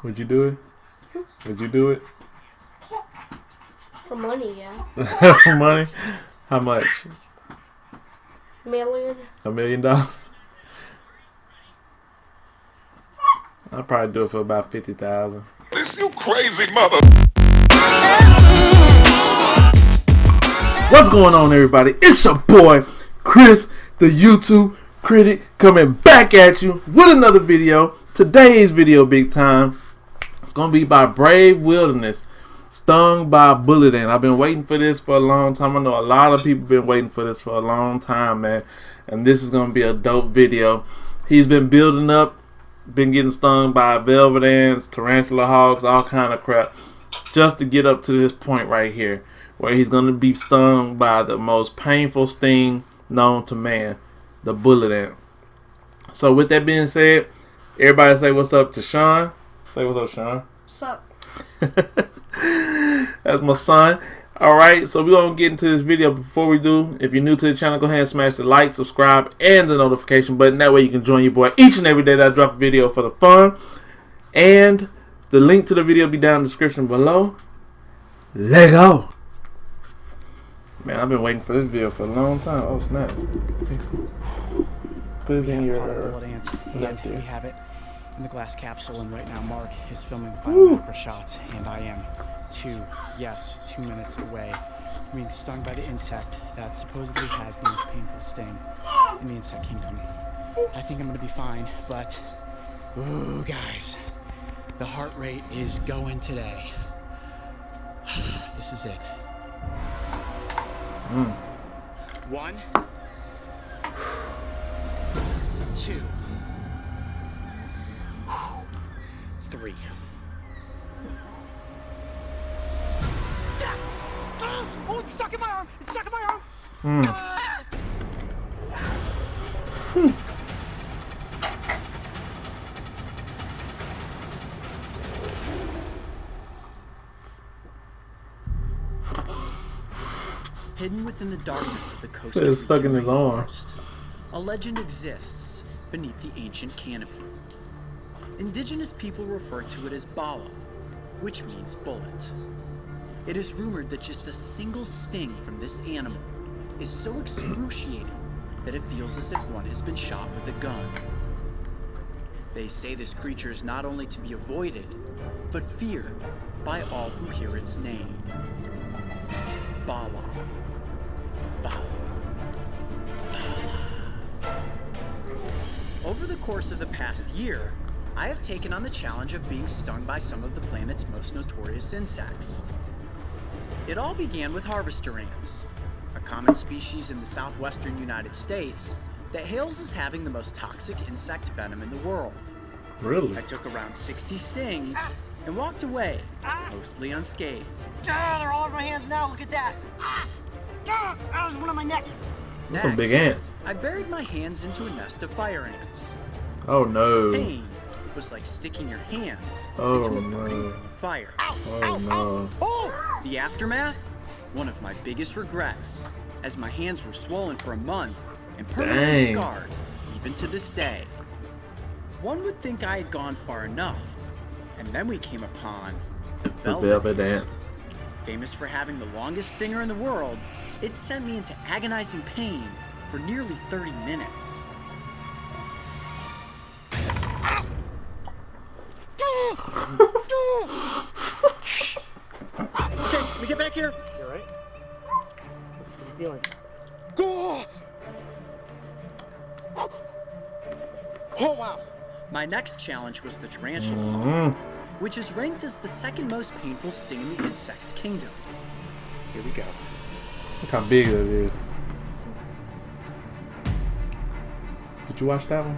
Would you do it? Would you do it? For money, yeah. For money? How much? $1 million. $1 million? I'd probably do it for about 50,000. This you crazy mother. What's going on, everybody? It's your boy Chris, the YouTube Critic, coming back at you with another video. Today's video, big time. It's gonna be by Brave Wilderness, Stung by a Bullet Ant. I've been waiting for this for a long time. I know a lot of people been waiting for this for a long time, man. And this is gonna be a dope video. He's been building up, been getting stung by velvet ants, tarantula hogs, all kind of crap, just to get up to this point right here, where he's gonna be stung by the most painful sting known to man, the bullet ant. So with that being said, everybody say what's up to Sean. Say what's up, Sean. What's up? That's my son. Alright, so we're going to get into this video. Before we do, if you're new to the channel, go ahead and smash the like, subscribe, and the notification button. That way you can join your boy each and every day that I drop a video for the fun. And the link to the video will be down in the description below. Let go. Man, I've been waiting for this video for a long time. Oh, snaps. Put it in your left there. We have it in the glass capsule, and right now Mark is filming the final macro shots, and I am 2 minutes away from being stung by the insect that supposedly has the most painful sting in the insect kingdom. I think I'm gonna be fine, but ooh, guys, the heart rate is going today. This is it. 1, 2, 3. Oh, it's stuck in my arm! It's stuck in my arm! Hidden within the darkness of the coast, it's stuck in his arm. Forest, a legend exists beneath the ancient canopy. Indigenous people refer to it as bala, which means bullet. It is rumored that just a single sting from this animal is so excruciating that it feels as if one has been shot with a gun. They say this creature is not only to be avoided, but feared by all who hear its name. Bala. Bala. Bala. Over the course of the past year, I have taken on the challenge of being stung by some of the planet's most notorious insects. It all began with harvester ants, a common species in the southwestern United States that hails as having the most toxic insect venom in the world. Really? I took around 60 stings and walked away, mostly unscathed. They're all over my hands now, look at that. That was one on my neck. Those some big ants. I buried my hands into a nest of fire ants. Oh no. Pain was like sticking your hands Oh into a no. burning fire. Oh no. Oh! The aftermath? One of my biggest regrets, as my hands were swollen for a month and permanently scarred, even to this day. One would think I had gone far enough, and then we came upon the velvet ant. Famous for having the longest stinger in the world, it sent me into agonizing pain for nearly 30 minutes. Okay, can we get back here? You alright? What are you feeling? Oh wow! My next challenge was the tarantula hog, which is ranked as the second most painful sting in the insect kingdom. Here we go. Look how big that is. Did you watch that one?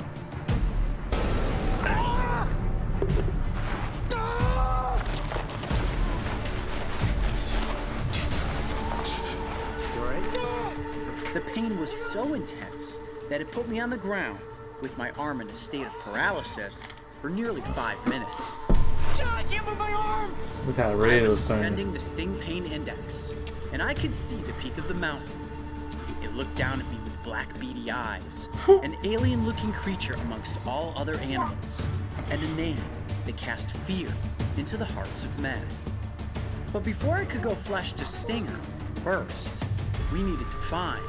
You alright? The pain was so intense that it put me on the ground with my arm in a state of paralysis for nearly 5 minutes. I can't move my arm! Look how I red it was was turning. ascending the sting pain index, and I could see the peak of the mountain. It looked down at me with black beady eyes, an alien-looking creature amongst all other animals, and a name they cast fear into the hearts of men. But before it could go flesh to stinger, first, we needed to find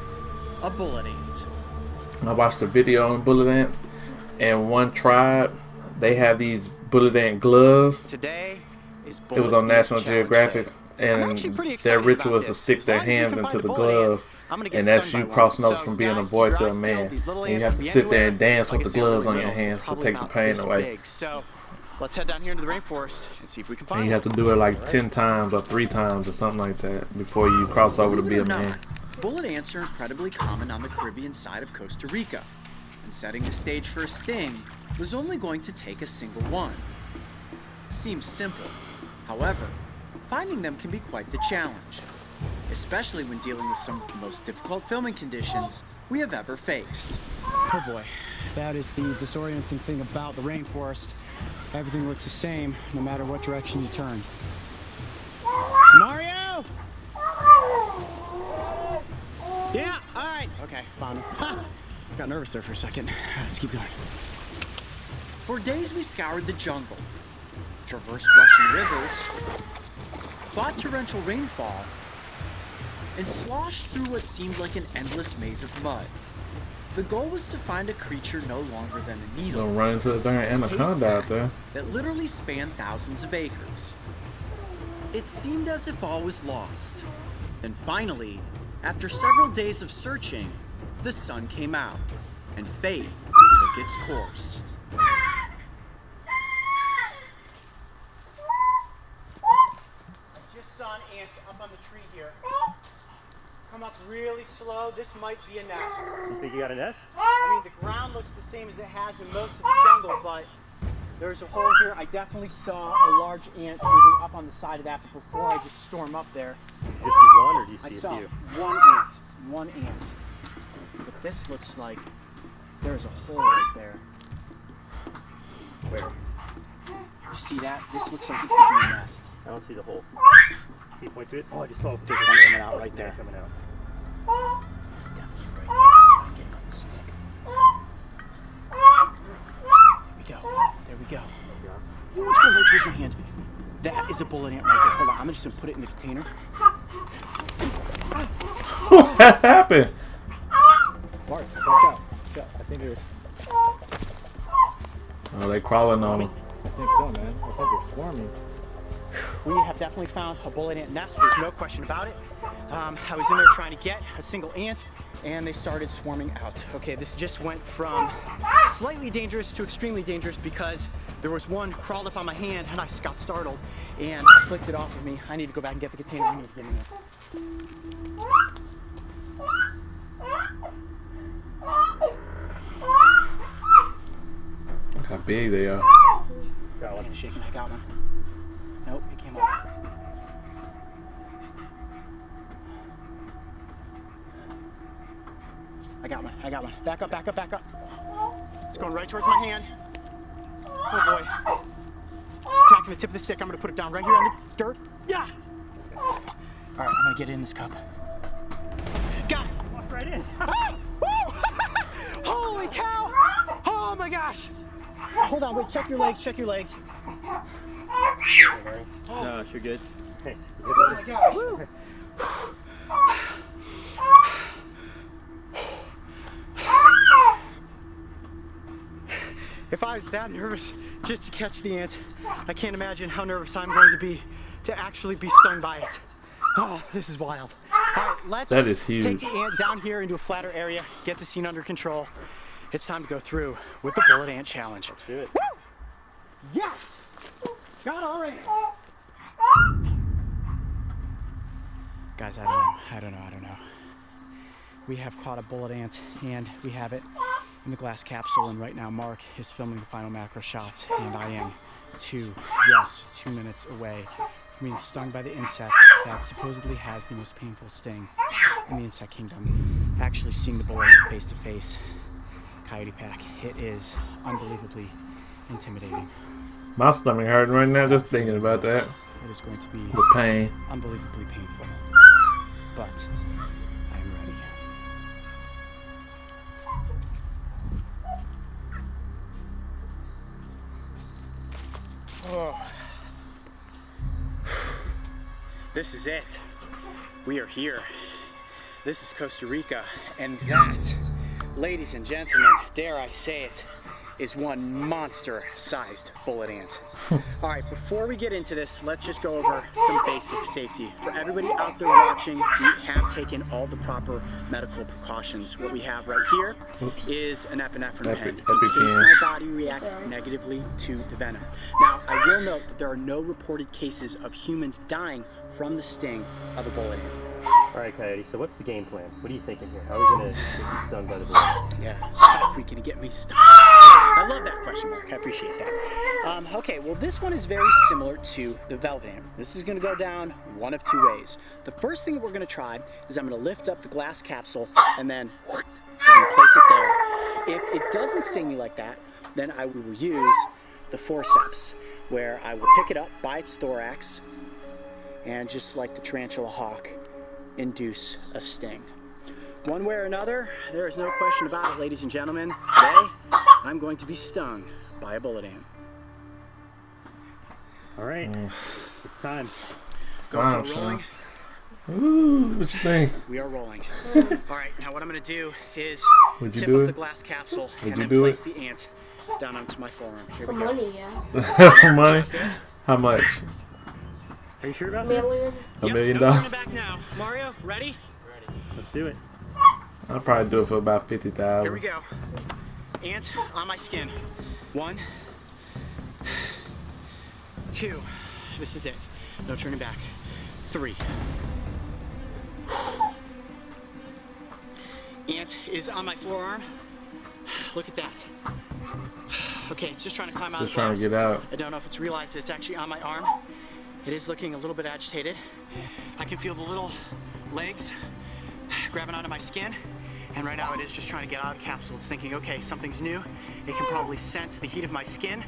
a bullet ant. I watched a video on bullet ants, and one tribe, they have these bullet ant gloves. Today is It was on National Geographic, and their ritual is to stick their hands into the gloves, and that's you crossing over from being a boy to a man. And you have to sit there and dance with the gloves on your hands to take the pain away. So let's head down here into the rainforest and see if we can find And you have to do it like 10 times or 3 times or something like that before you cross over to be a man. Bullet ants are incredibly common on the Caribbean side of Costa Rica, and setting the stage for a sting was only going to take a single one. Seems simple. However, finding them can be quite the challenge, especially when dealing with some of the most difficult filming conditions we have ever faced. Oh boy, that is the disorienting thing about the rainforest. Everything looks the same no matter what direction you turn. Mario! Yeah, all right. Okay, found him. Ha! Got nervous there for a second. Let's keep going. For days we scoured the jungle, traversed rushing rivers, fought torrential rainfall, and sloshed through what seemed like an endless maze of mud. The goal was to find a creature no longer than a needle. Don't run into the darn anaconda out there. That literally spanned thousands of acres. It seemed as if all was lost. Then finally, after several days of searching, the sun came out, and fate took its course. Just saw an ant up on the tree here. Come up really slow. This might be a nest. You think you got a nest? I mean, the ground looks the same as it has in most of the jungle, but there's a hole here. I definitely saw a large ant moving up on the side of that, but before I just storm up there, You just see one, or do you I see a saw few? one ant. But this looks like there's a hole right there. Where? You see that? This looks like it could be a nest. I don't see the hole. Can you point to it? Oh, I just saw There's one coming out right there. coming out. It's definitely right there. So I'm getting on the stick. There we go. There we go. Ooh, it's going right towards my hand. That is a bullet ant right there. Hold on, I'm just gonna put it in the container. What happened? Mark, watch out. I think there's. Oh, they crawling on them. I think so, man. I think they're swarming. We have definitely found a bullet ant nest. There's no question about it. I was in there trying to get a single ant, and they started swarming out. Okay, this just went from slightly dangerous to extremely dangerous because there was one crawled up on my hand, and I got startled, and flicked it off of me. I need to go back and get the container. I need to get in there. Look how big they are. Got one. I'm shaking. I got one. Nope, it came off. I got one. I got one. Back up, back up, back up. It's going right towards my hand. Oh boy. It's attacking the tip of the stick. I'm gonna put it down right here on the dirt. Yeah. All right, I'm gonna get it in this cup. Got it. Walk right in. Ah! Woo! Holy cow! Oh my gosh! Hold on, wait, check your legs, check your legs. No, you're good. Hey, you good? Oh my gosh! Woo! If I was that nervous just to catch the ant, I can't imagine how nervous I'm going to be to actually be stung by it. Oh, this is wild. All right, let's That is huge. take the ant down here into a flatter area, get the scene under control. It's time to go through with the bullet ant challenge. Let's do it. Woo! Yes! Got all right. Guys, I don't know. We have caught a bullet ant, and we have it in the glass capsule, and right now Mark is filming the final macro shots, and I am 2 minutes away from being stung by the insect that supposedly has the most painful sting in the insect kingdom. Actually seeing the bullet ant face to face, Coyote Pack, it is unbelievably intimidating. My stomach hurting right now just thinking about that. It is going to be The pain. unbelievably painful, but I am ready. Oh. This is it. We are here. This is Costa Rica, and that, ladies and gentlemen, dare I say it, is one monster-sized bullet ant. All right, before we get into this, let's just go over some basic safety. For everybody out there watching, we have taken all the proper medical precautions. What we have right here is an epinephrine pen in case my body reacts negatively to the venom. Now, I will note that there are no reported cases of humans dying from the sting of a bullet ant. All right, Coyote, so what's the game plan? What are you thinking here? How are we going to get you stung by the bullet? Yeah, how are we going to get me stung? I love that question, Mark. I appreciate that. Okay, well, this one is very similar to the velvet ant. This is going to go down one of two ways. The first thing that we're going to try is I'm going to lift up the glass capsule and then we're going to place it there. If it doesn't sting you like that, then I will use the forceps, where I will pick it up by its thorax and, just like the tarantula hawk, induce a sting. One way or another, there is no question about it, ladies and gentlemen. Today, I'm going to be stung by a bullet ant. All right, it's time. GoPro rolling. Ooh, what you think? We are rolling. All right, now what I'm going to do is tip up the glass capsule and then place the ant down onto my forearm. Here we go. Money, yeah. For money? How much? Are you sure about $1 $1 million? No turning back now. Mario, ready? that? Let's do it. I'll probably do it for about Here we $50,000. go. Ant on my skin. 1, 2. This is it. No turning back. 3. Ant is on my forearm. Look at that. Okay, it's just trying to climb out Just of the trying glass. to get out. I don't know if it's realized it's actually on my arm. It is looking a little bit agitated. I can feel the little legs grabbing onto my skin. And right now it is just trying to get out of the capsule. It's thinking, okay, something's new. It can probably sense the heat of my skin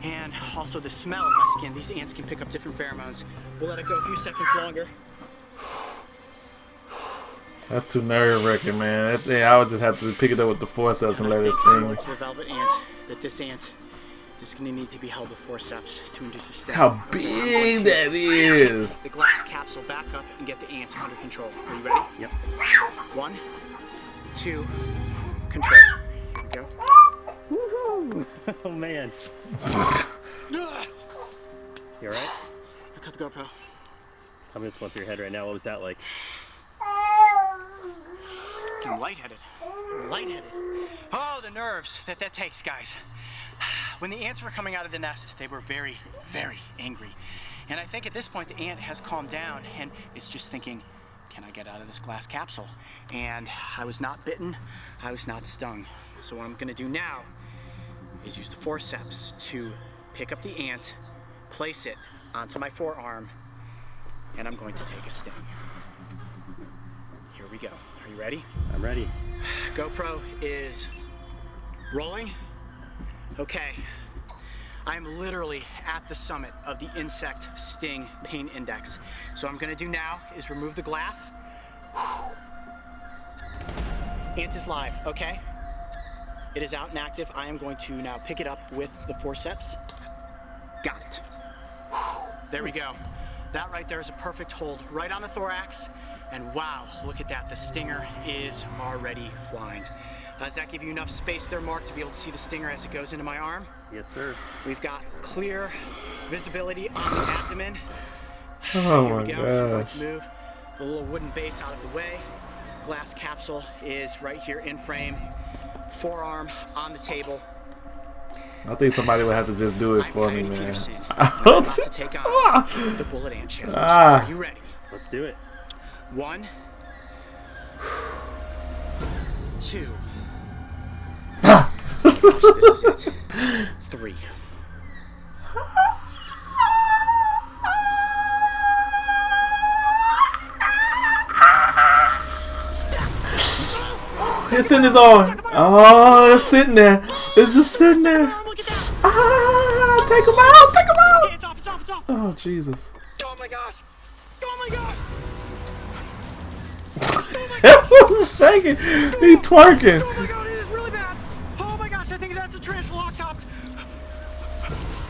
and also the smell of my skin. These ants can pick up different pheromones. We'll let it go a few seconds longer. That's too nerve-wracking, man. That thing, I would just have to pick it up with the forceps and let it Similar sting. to the velvet ant, that this ant is going to need to be held with forceps to induce a sting. How big that is! The glass capsule back up and get the ant under control. Are you ready? Yep. 1, 2, control. Here we go. Woohoo! Oh, man. You all right? I cut the GoPro. I'm just going through your head right now. What was that like? I'm lightheaded. Lightheaded. Oh, the nerves that takes, guys. When the ants were coming out of the nest, they were very, very angry. And I think at this point the ant has calmed down and it's just thinking, can I get out of this glass capsule? And I was not bitten, I was not stung. So what I'm gonna do now is use the forceps to pick up the ant, place it onto my forearm, and I'm going to take a sting. Here we go. Are you ready? I'm ready. GoPro is rolling. Okay, I'm literally at the summit of the insect sting pain index. So what I'm gonna do now is remove the glass. Ant is live, okay? It is out and active. I am going to now pick it up with the forceps. Got it. There we go. That right there is a perfect hold right on the thorax. And wow, look at that, the stinger is already flying. Does that give you enough space there, Mark, to be able to see the stinger as it goes into my arm? Yes, sir. We've got clear visibility on the abdomen. Oh Here my we go. I'm going gosh. to move the little wooden base out of the way. Glass capsule is right here in frame. Forearm on the table. I think somebody would have to just do it I'm for me, Coyote man. Peterson, and I'm about to take on the bullet ant challenge. Are you ready? Let's do it. 1, 2. This is it. 3. It's in his arm. Oh, it's sitting there. It's just sitting there. Look at that. Ah, take him out. Take him out. It's off, it's off, it's off. Oh, Jesus. Oh my gosh. Oh my gosh. He's shaking. He's twerking. Oh my god, it is really bad. Oh my gosh, I think it has the tarantula hawk tops.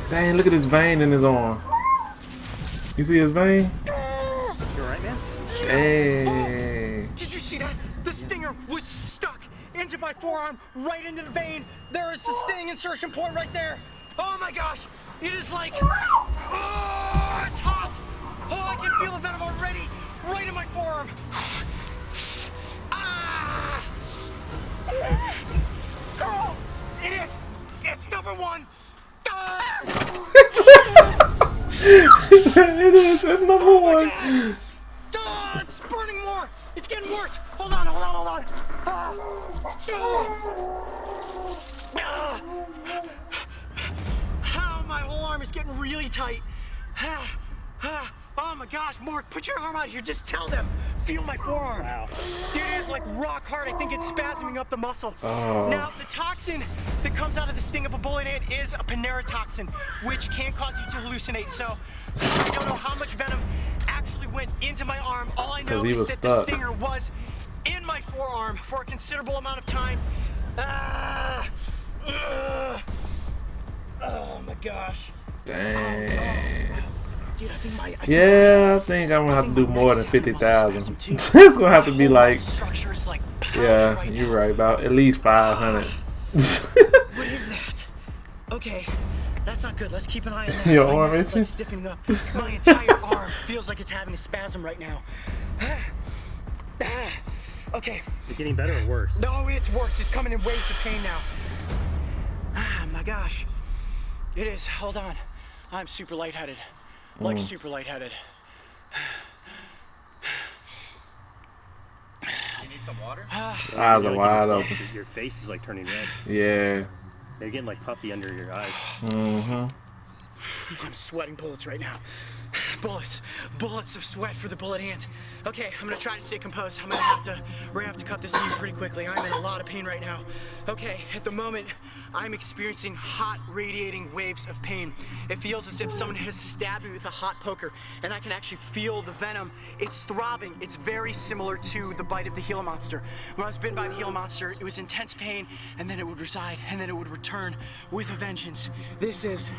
Dang, look at his vein in his arm. You see his vein? You alright, man? Dang. Did you see that? The stinger was stuck into my forearm, right into the vein. There is the sting insertion point right there. Oh my gosh. It is like, oh, it's hot. Oh, I can feel the venom already, right in my forearm. Ah! Oh, it is. It's number one. Ah! It is. It's number one. Oh, it's burning more. It's getting worse. Hold on, hold on, hold on. Ah. Ah. Ah, my whole arm is getting really tight. Ah. Ah. Oh my gosh, Mark, put your arm out here. Just tell them. Feel my forearm. Wow. Dude, it is like rock hard. I think it's spasming up the muscle. Oh. Now, the toxin that comes out of the sting of a bullet ant is a panerotoxin, which can cause you to hallucinate. So, I don't know how much venom actually went into my arm. All I know 'Cause he is was that stuck. the stinger was in my forearm for a considerable amount of time. Ah, oh my gosh. Dang. Dude, I think Yeah, I think I'm gonna have to do more than 50,000. It's gonna have to be like, yeah, you're right, about at least 500. What is that? Okay, that's not good. Let's keep an eye on that. Your My arm neck is like itches? stiffening up. My entire arm feels like it's having a spasm right now. Okay. Is it getting better or worse? No, it's worse. It's coming in waves of pain now. Ah, my gosh. It is. Hold on. I'm super lightheaded. Like super lightheaded. You need some water? Eyes are wide open. Your face is like turning red. Yeah. They're getting like puffy under your eyes. Mm-hmm. I'm sweating bullets right now. Bullets of sweat for the bullet ant. Okay, I'm gonna try to stay composed. We're gonna have to cut this scene pretty quickly. I'm in a lot of pain right now. Okay, at the moment, I'm experiencing hot, radiating waves of pain. It feels as if someone has stabbed me with a hot poker, and I can actually feel the venom. It's throbbing. It's very similar to the bite of the Gila monster. When I was bitten by the Gila monster, it was intense pain, and then it would reside, and then it would return with a vengeance. This is...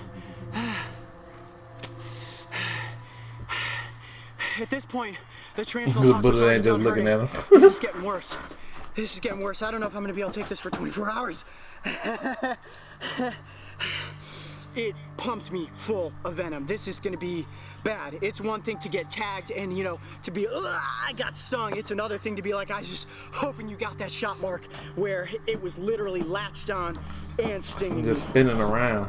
At this point, the transfer Good bullet ain't just looking at him. This is getting worse. This is getting worse. I don't know if I'm gonna be able to take this for 24 hours. It pumped me full of venom. This is gonna be bad. It's one thing to get tagged and, you know, to be, I got stung. It's another thing to be like, I was just hoping you got that shot, Mark, where it was literally latched on and stinging Just me. spinning around.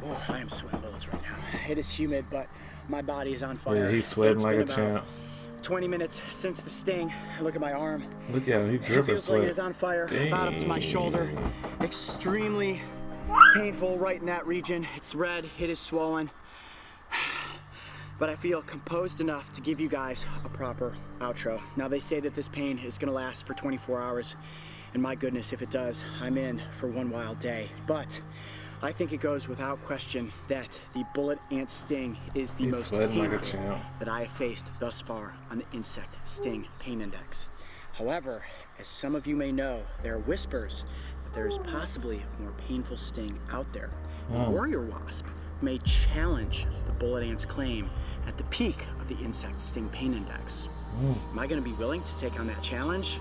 Oh, I am sweating bullets right now. It is humid, but my body is on fire. Yeah, he's sweating It's like been a about champ. 20 minutes since the sting. I look at my arm. Look at him, he It dripping feels like it sweat. is on fire, about up to my shoulder. Extremely painful right in that region. It's red, it is swollen. But I feel composed enough to give you guys a proper outro. Now they say that this pain is gonna last for 24 hours. And my goodness, if it does, I'm in for one wild day. But I think it goes without question that the bullet ant sting is the He's most sweating like a painful champ. that I have faced thus far on the insect sting pain index. However, as some of you may know, there are whispers that there is possibly a more painful sting out there. The warrior wasp may challenge the bullet ant's claim at the peak of the insect sting pain index. Am I going to be willing to take on that challenge?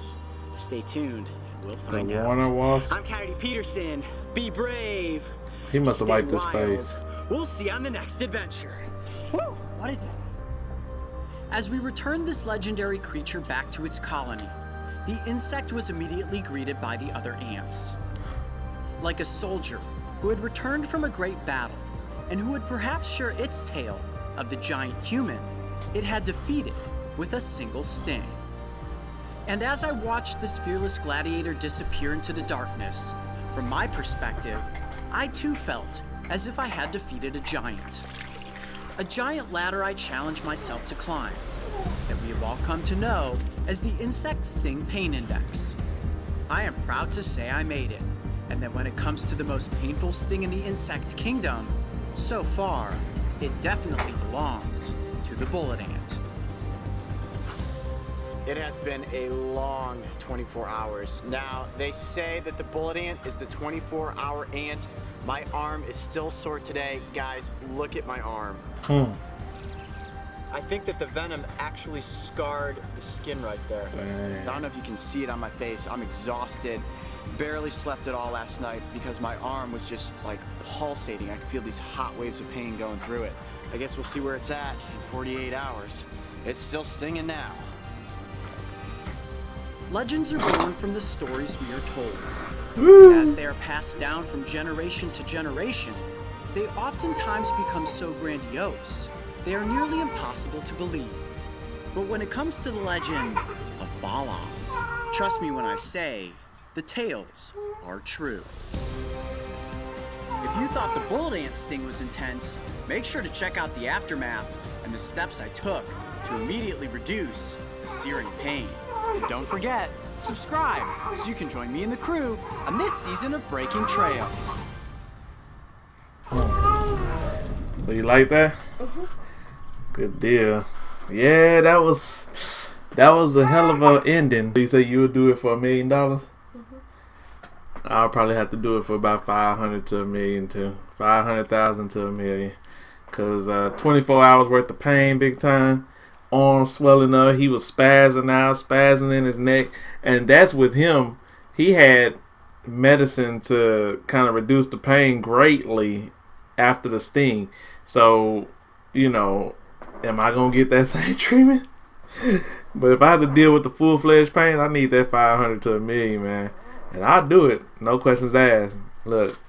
Stay tuned and we'll find The out. Warner Wasp. I'm Coyote Peterson. Be brave. He must have Stay liked his wild. face. We'll see you on the next adventure. Woo! What did you? As we returned this legendary creature back to its colony, the insect was immediately greeted by the other ants. Like a soldier who had returned from a great battle and who would perhaps share its tale of the giant human it had defeated with a single sting. And as I watched this fearless gladiator disappear into the darkness, from my perspective, I too felt as if I had defeated a giant. A giant ladder I challenged myself to climb, that we have all come to know as the insect sting pain index. I am proud to say I made it, and that when it comes to the most painful sting in the insect kingdom, so far, it definitely belongs to the bullet ant. It has been a long 24 hours. Now, they say that the bullet ant is the 24-hour ant. My arm is still sore today. Guys, look at my arm. I think that the venom actually scarred the skin right there. I don't know if you can see it on my face. I'm exhausted. Barely slept at all last night because my arm was just like pulsating. I could feel these hot waves of pain going through it. I guess we'll see where it's at in 48 hours. It's still stinging now. Legends are born from the stories we are told. As they are passed down from generation to generation, they oftentimes become so grandiose, they are nearly impossible to believe. But when it comes to the legend of Bala, trust me when I say, the tales are true. If you thought the bullet ant sting was intense, make sure to check out the aftermath and the steps I took to immediately reduce the searing pain. And don't forget, subscribe so you can join me and the crew on this season of Breaking Trail. So you like that? Good deal. Yeah, that was a hell of a ending. You say you would do it for $1 million? I'll probably have to do it for about 500 to $1 million too. 500,000 to $1 million. Cause 24 hours worth of pain, big time. Arm swelling up. He was spazzing out, spazzing in his neck, and that's with him. He had medicine to kind of reduce the pain greatly after the sting. So, you know, am I gonna get that same treatment? But if I have to deal with the full-fledged pain, I need that 500 to $1 million, man. And I'll do it. No questions asked. Look,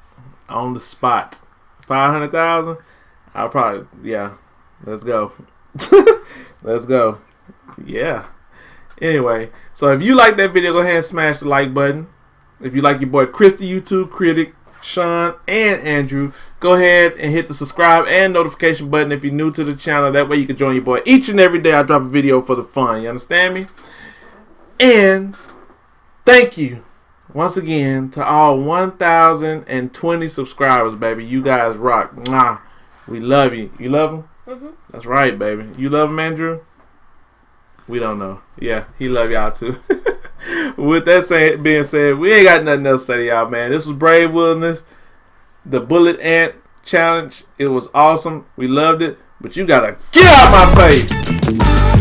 on the spot. 500,000? I'll probably, yeah. Let's go. Let's go. Yeah. Anyway, so if you like that video, go ahead and smash the like button. If you like your boy Chris the YouTube, Critic, Sean, and Andrew, go ahead and hit the subscribe and notification button if you're new to the channel. That way you can join your boy each and every day. I drop a video for the fun. You understand me? And thank you once again to all 1,020 subscribers, baby. You guys rock. Mwah. We love you. You love them? That's right, baby. You love him, Andrew? We don't know. Yeah, he love y'all too. With that being said, we ain't got nothing else to say to y'all, man. This was Brave Wilderness, the Bullet Ant Challenge. It was awesome. We loved it. But you gotta get out my face.